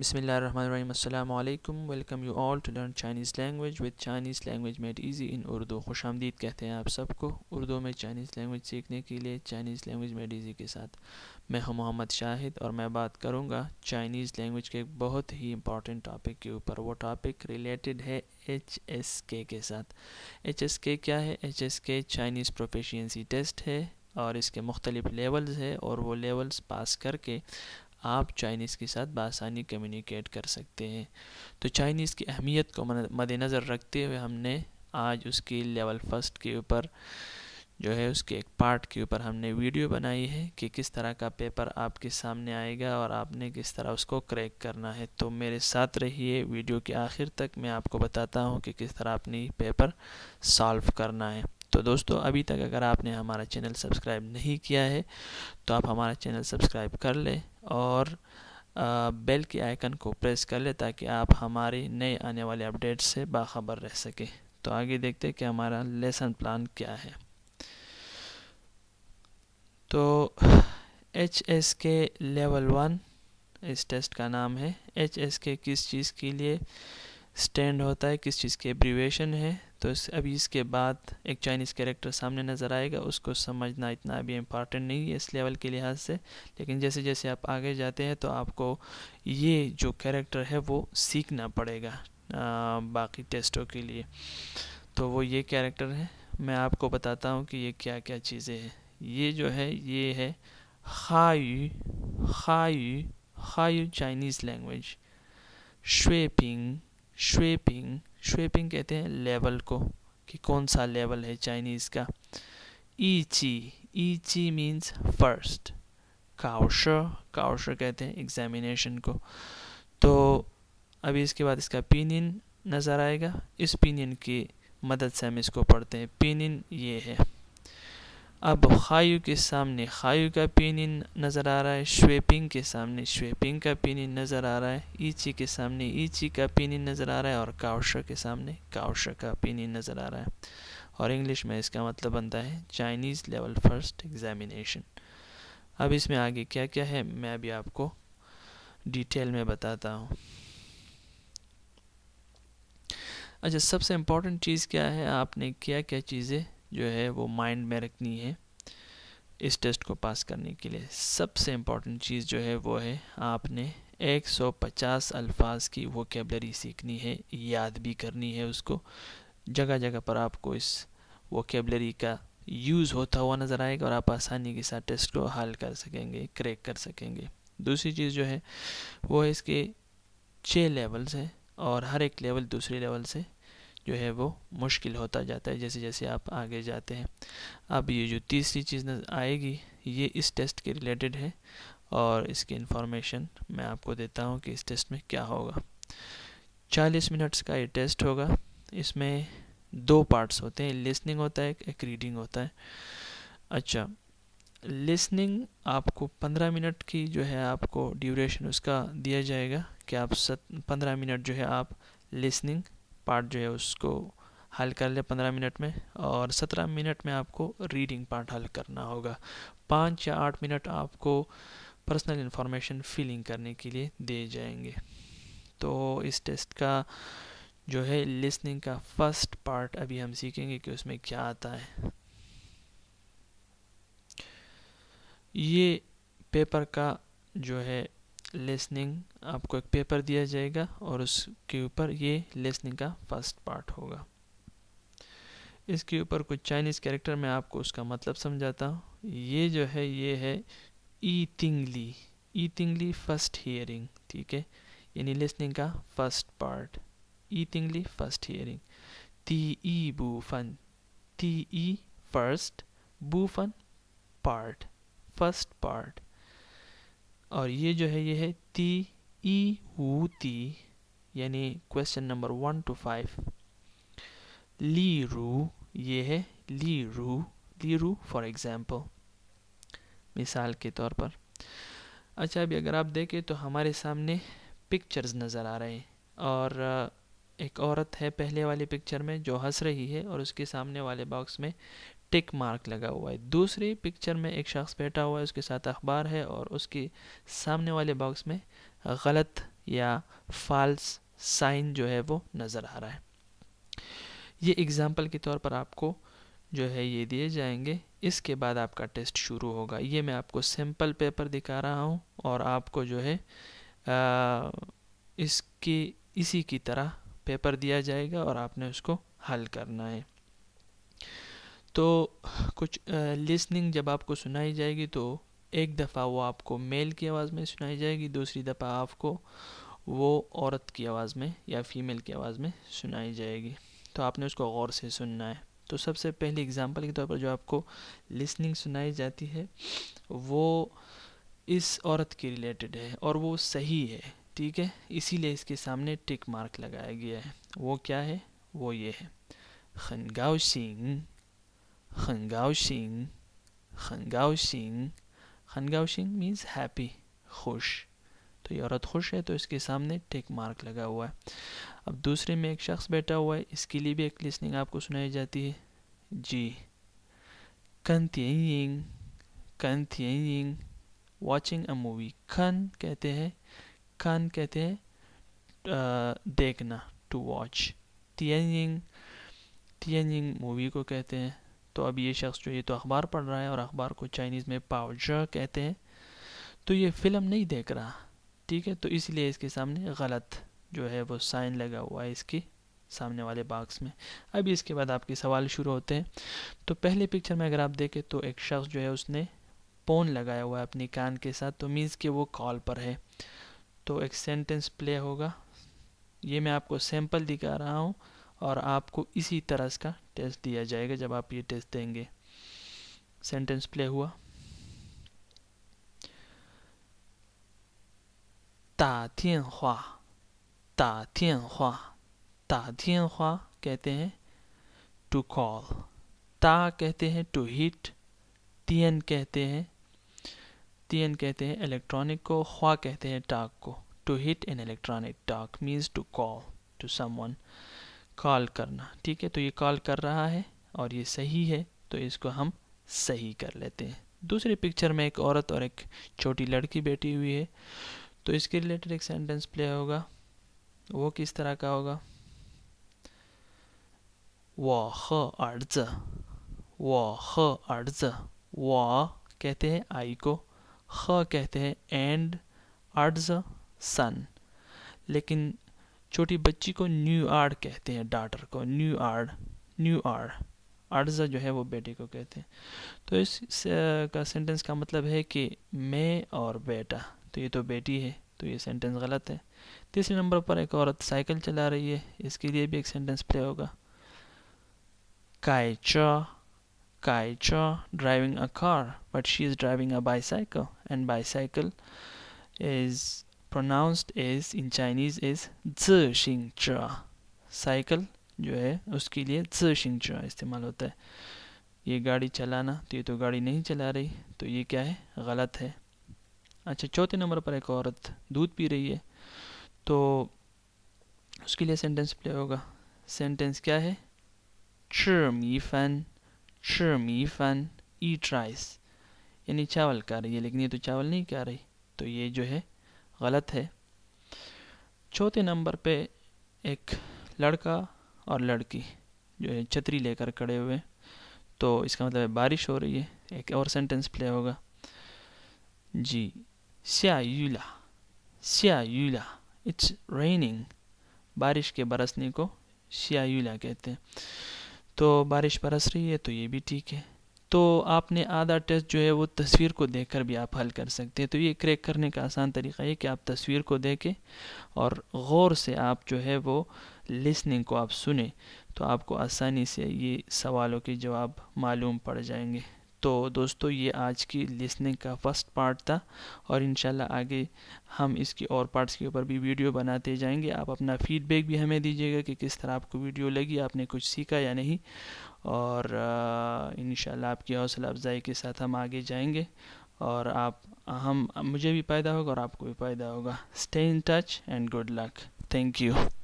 Bismillahirrahmanirrahim. Assalamu alaikum. Welcome you all to learn Chinese language with Chinese language made easy in Urdu. खुश आमदीद कहते हैं आप सबको उर्दू में चाइनीज़ लैंग्वेज सीखने के लिए चाइनीज़ लैंग्वेज मेड ईजी के साथ। मैं हूं मोहम्मद शाहिद और मैं बात करूंगा चाइनीज़ लैंग्वेज के एक बहुत ही इंपॉर्टेंट टॉपिक के ऊपर। वो टॉपिक रिलेटेड है HSK के साथ। HSK क्या है? HSK चाइनीज़ प्रोफिशिएंसी टेस्ट है और इसके मुख्तलिफ लेवल्स है और वो लेवल्स पास करके आप चाइनीज़ के साथ बआसानी कम्युनिकेट कर सकते हैं। तो चाइनीज़ की अहमियत को मद्देनज़र रखते हुए हमने आज उसकी लेवल फर्स्ट के ऊपर जो है उसके एक पार्ट के ऊपर हमने वीडियो बनाई है कि किस तरह का पेपर आपके सामने आएगा और आपने किस तरह उसको क्रैक करना है। तो मेरे साथ रहिए वीडियो के आखिर तक, मैं आपको बताता हूँ कि किस तरह अपनी पेपर सॉल्व करना है। तो दोस्तों, अभी तक अगर आपने हमारा चैनल सब्सक्राइब नहीं किया है तो आप हमारा चैनल सब्सक्राइब कर लें और बेल के आइकन को प्रेस कर लें ताकि आप हमारे नए आने वाले अपडेट्स से बाखबर रह सकें। तो आगे देखते हैं कि हमारा लेसन प्लान क्या है। तो HSK लेवल 1 इस टेस्ट का नाम है। HSK किस चीज़ के लिए स्टैंड होता है, किस चीज़ की एब्रीवेशन है। तो अभी इसके बाद एक चाइनीज़ कैरेक्टर सामने नज़र आएगा, उसको समझना इतना अभी इम्पॉर्टेंट नहीं है इस लेवल के लिहाज से, लेकिन जैसे जैसे आप आगे जाते हैं तो आपको ये जो कैरेक्टर है वो सीखना पड़ेगा बाकी टेस्टों के लिए। तो वो ये कैरेक्टर है, मैं आपको बताता हूँ कि ये क्या क्या चीज़ें हैं। ये जो है ये है खायू खायू खायू चाइनीज़ लैंग्वेज। श्वेपिंग श्वेपिंग श्वेपिंग कहते हैं लेवल को, कि कौन सा लेवल है चाइनीज़ का। ईची ईची मीन्स फर्स्ट। काउशर काउशर कहते हैं एग्जामिनेशन को। तो अभी इसके बाद इसका पिनिन नज़र आएगा, इस पिनिन की मदद से हम इसको पढ़ते हैं। पिनिन ये है। अब खायू के सामने खायू का पिनिन नज़र आ रहा है, श्वेपिंग के सामने श्वेपिंग का पिनिन नज़र आ रहा है, ईची के सामने ईची का पिनिन नज़र आ रहा है और काउशर के सामने काउशर का पिनिन नज़र आ रहा है। और इंग्लिश में इसका मतलब बनता है चाइनीज़ लेवल फर्स्ट एग्जामिनेशन। अब इसमें आगे क्या क्या है मैं अभी आपको डिटेल में बताता हूँ। अच्छा, सबसे इम्पोर्टेंट चीज़ क्या है, आपने क्या क्या चीज़ें जो है वो माइंड में रखनी है इस टेस्ट को पास करने के लिए। सबसे इम्पोर्टेंट चीज़ जो है वो है आपने 150 अल्फाज की वोकेबलरी सीखनी है, याद भी करनी है उसको। जगह जगह पर आपको इस वोकेबलरी का यूज़ होता हुआ नज़र आएगा और आप आसानी के साथ टेस्ट को हल कर सकेंगे, क्रैक कर सकेंगे। दूसरी चीज़ जो है वो है इसके 6 लेवल्स हैं और हर एक लेवल दूसरे लेवल से जो है वो मुश्किल होता जाता है जैसे जैसे आप आगे जाते हैं। अब ये जो तीसरी चीज़ आएगी ये इस टेस्ट के रिलेटेड है और इसकी इन्फॉर्मेशन मैं आपको देता हूँ कि इस टेस्ट में क्या होगा। 40 मिनट्स का ये टेस्ट होगा। इसमें 2 पार्ट्स होते हैं, लिसनिंग होता है, एक रीडिंग होता है। अच्छा, लिसनिंग आपको 15 मिनट की जो है आपको ड्यूरेशन उसका दिया जाएगा कि आप 15 मिनट जो है आप लिसनिंग पार्ट जो है उसको हल कर ले 15 मिनट में, और 17 मिनट में आपको रीडिंग पार्ट हल करना होगा। 5 या 8 मिनट आपको पर्सनल इन्फॉर्मेशन फिलिंग करने के लिए दिए जाएंगे। तो इस टेस्ट का जो है लिसनिंग का फर्स्ट पार्ट अभी हम सीखेंगे कि उसमें क्या आता है। ये पेपर का जो है लिसनिंग, आपको एक पेपर दिया जाएगा और उसके ऊपर ये लिसनिंग का फर्स्ट पार्ट होगा। इसके ऊपर कुछ चाइनीज़ कैरेक्टर मैं आपको उसका मतलब समझाता हूँ। ये जो है ये है ई तिंगली फर्स्ट हियरिंग, ठीक है, यानी लिसनिंग का फर्स्ट पार्ट। ई तिंगली फर्स्ट हियरिंग। ती ई फर्स्ट, बूफन पार्ट, फर्स्ट पार्ट। और ये जो है ये है ती ई वू ती, यानी क्वेश्चन नंबर 1 to 5। ली रू, ये है ली रू फॉर एग्जाम्पल, मिसाल के तौर पर। अच्छा, अभी अगर आप देखें तो हमारे सामने पिक्चर्स नज़र आ रहे हैं और एक औरत है पहले वाली पिक्चर में जो हंस रही है और उसके सामने वाले बॉक्स में टिक मार्क लगा हुआ है। दूसरी पिक्चर में एक शख्स बैठा हुआ है, उसके साथ अखबार है और उसके सामने वाले बॉक्स में गलत یا فالس سائن جو ہے وہ نظر آ رہا ہے. یہ اگزامپل کے طور پر آپ کو جو ہے یہ دیے جائیں گے. اس کے بعد آپ کا ٹیسٹ شروع ہوگا. یہ میں آپ کو سمپل پیپر دکھا رہا ہوں اور آپ کو جو ہے اسی کی طرح پیپر دیا جائے گا اور آپ نے اس کو حل کرنا ہے. تو کچھ لسننگ جب آپ کو سنائی جائے گی تو ایک دفعہ وہ آپ کو میل کی آواز میں سنائی جائے گی, دوسری دفعہ آپ کو وہ عورت کی آواز میں یا فیمیل کی آواز میں سنائی جائے گی. تو آپ نے اس کو غور سے سننا ہے. تو سب سے پہلی اگزامپل کے طور پر جو آپ کو لسننگ سنائی جاتی ہے وہ اس عورت کے ریلیٹڈ ہے اور وہ صحیح ہے, ٹھیک ہے, اسی لیے اس کے سامنے ٹک مارک لگایا گیا ہے. وہ کیا ہے؟ وہ یہ ہے, 很高兴很高兴很高兴. 很高兴means happy, خوش. تو یہ عورت خوش ہے تو اس کے سامنے ٹک مارک لگا ہوا ہے. اب دوسرے میں ایک شخص بیٹھا ہوا ہے, اس کے لیے بھی ایک لسننگ آپ کو سنائی جاتی ہے. جی, 看电影看电影 watching a movie. کھن کہتے ہیں, کھن کہتے ہیں دیکھنا, to watch. تینینگ تینینگ مووی کو کہتے ہیں. تو اب یہ شخص جو یہ تو اخبار پڑھ رہا ہے اور اخبار کو چائنیز میں پاوجر کہتے ہیں, تو یہ فلم نہیں دیکھ رہا, ٹھیک ہے. تو اس لیے اس کے سامنے غلط جو ہے وہ سائن لگا ہوا ہے اس کی سامنے والے باکس میں. ابھی اس کے بعد آپ کے سوال شروع ہوتے ہیں. تو پہلے پکچر میں اگر آپ دیکھیں تو ایک شخص جو ہے اس نے فون لگایا ہوا ہے اپنی کان کے ساتھ, تو مینس کہ وہ کال پر ہے. تو ایک سینٹنس پلے ہوگا. یہ میں آپ کو سیمپل دکھا رہا ہوں اور آپ کو اسی طرح اس کا ٹیسٹ دیا جائے گا جب آپ یہ ٹیسٹ دیں گے. سینٹنس پلے ہوا. 打电话打电话打电话کہتے ہیں to call, تا کہتے ہیں to hit, تین کہتے ہیں الیکٹرانک کو, خوا کہتے ہیں ٹاک کو. to hit an electronic talk means to call to someone, کال کرنا, ٹھیک ہے. تو یہ کال کر رہا ہے اور یہ صحیح ہے تو اس کو ہم صحیح کر لیتے ہیں. دوسری پکچر میں ایک عورت اور ایک چھوٹی لڑکی بیٹھی ہوئی ہے, تو اس کے ریلیٹڈ ایک سینٹنس پلے ہوگا. وہ کس طرح کا ہوگا؟ 我和儿子我和儿子 وہ کہتے ہیں آئی کو, خ کہتے ہیں اینڈ, ارض سن. لیکن چھوٹی بچی کو نیو آر کہتے ہیں, ڈاٹر کو نیو آر. ارض جو ہے وہ بیٹے کو کہتے ہیں. تو اس کا سینٹنس کا مطلب ہے کہ میں اور بیٹا, تو یہ تو بیٹی ہے تو یہ سینٹنس غلط ہے. تیسرے نمبر پر ایک عورت سائیکل چلا رہی ہے, اس کے لیے بھی ایک سینٹنس پلے ہوگا. 开车 driving a car, but she is driving a bicycle, and bicycle is pronounced as in Chinese is 自行车. Cycle جو ہے اس کے لیے 自行车استعمال ہوتا ہے. یہ گاڑی چلانا, تو یہ تو گاڑی نہیں چلا رہی, تو یہ کیا ہے؟ غلط ہے. اچھا, چوتھے نمبر پر ایک عورت دودھ پی رہی ہے, تو اس کے لیے سینٹنس پلے ہوگا. سینٹنس کیا ہے؟ 吃米饭 eat rice, یعنی چاول کھا رہی ہے, لیکن یہ تو چاول نہیں کھا رہی, تو یہ جو ہے غلط ہے. چوتھے نمبر پہ ایک لڑکا اور لڑکی جو ہے چھتری لے کر کھڑے ہوئے, تو اس کا مطلب ہے بارش ہو رہی ہے. ایک اور سینٹنس پلے ہوگا. جی, 下雨了 it's raining, بارش کے برسنے کو 下雨了کہتے ہیں. تو بارش برس رہی ہے تو یہ بھی ٹھیک ہے. تو آپ نے آدھا ٹیسٹ جو ہے وہ تصویر کو دیکھ کر بھی آپ حل کر سکتے ہیں. تو یہ کریک کرنے کا آسان طریقہ ہے کہ آپ تصویر کو دیکھیں اور غور سے آپ جو ہے وہ لسننگ کو آپ سنیں, تو آپ کو آسانی سے یہ سوالوں کے جواب معلوم پڑ جائیں گے. تو دوستو, یہ آج کی لسننگ کا فرسٹ پارٹ تھا, اور انشاءاللہ آگے ہم اس کی اور پارٹس کے اوپر بھی ویڈیو بناتے جائیں گے. آپ اپنا فیڈ بیک بھی ہمیں دیجیے گا کہ کس طرح آپ کو ویڈیو لگی, آپ نے کچھ سیکھا یا نہیں, اور انشاءاللہ آپ کی حوصلہ افزائی کے ساتھ ہم آگے جائیں گے, اور مجھے بھی فائدہ ہوگا اور آپ کو بھی فائدہ ہوگا. Stay in touch and good luck. Thank you.